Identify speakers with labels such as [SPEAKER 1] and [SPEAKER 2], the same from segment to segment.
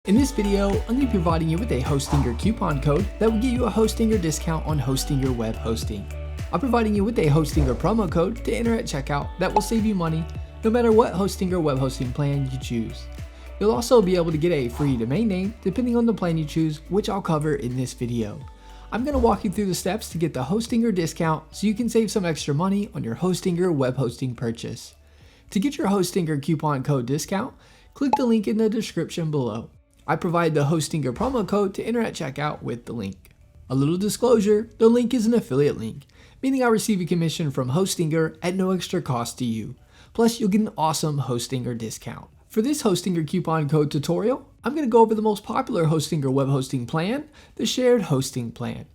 [SPEAKER 1] In this video, I'm going to be providing you with a Hostinger coupon code that will get you a Hostinger discount on hosting your web hosting. I'm providing you with a Hostinger promo code to enter at checkout that will save you money no matter what Hostinger web hosting plan you choose. You'll also be able to get a free domain name depending on the plan you choose, which I'll cover in this video. I'm going to walk you through the steps to get the Hostinger discount so you can save some extra money on your Hostinger web hosting purchase. To get your Hostinger coupon code discount, click the link in the description below. I provide the Hostinger promo code to enter at checkout with the link. A little disclosure, the link is an affiliate link, meaning I receive a commission from Hostinger at no extra cost to you. Plus, you'll get an awesome Hostinger discount. For this Hostinger coupon code tutorial, I'm going to go over the most popular Hostinger web hosting plan, the shared hosting plan.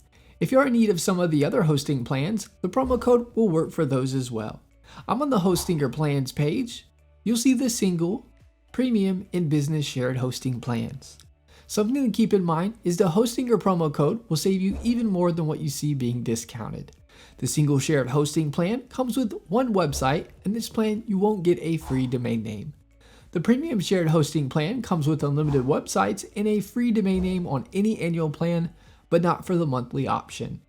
[SPEAKER 1] If you're in need of some of the other hosting plans, the promo code will work for those as well. I'm on the Hostinger plans page. You'll see the single, premium, and business shared hosting plans. Something to keep in mind is the Hostinger promo code will save you even more than what you see being discounted. The single shared hosting plan comes with one website, and this plan you won't get a free domain name. The premium shared hosting plan comes with unlimited websites and a free domain name on any annual plan, but not for the monthly option.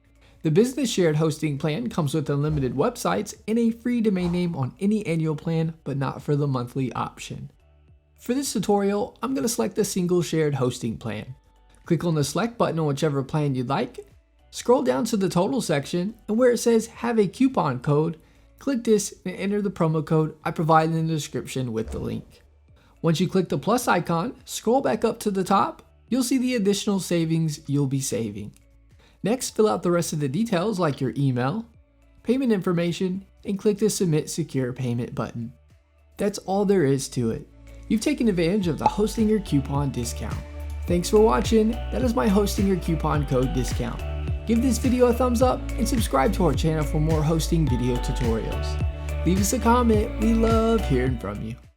[SPEAKER 1] The business shared hosting plan comes with unlimited websites and a free domain name on any annual plan, but not for the monthly option. For this tutorial, I'm going to select the single shared hosting plan. Click on the select button on whichever plan you'd like. Scroll down to the total section, and where it says have a coupon code, click this and enter the promo code I provided in the description with the link. Once you click the plus icon, scroll back up to the top, you'll see the additional savings you'll be saving. Next, fill out the rest of the details like your email, payment information, and click the submit secure payment button. That's all there is to it. You've taken advantage of the Hostinger coupon discount. Thanks for watching. That is my Hostinger coupon code discount. Give this video a thumbs up and subscribe to our channel for more hosting video tutorials. Leave us a comment. We love hearing from you.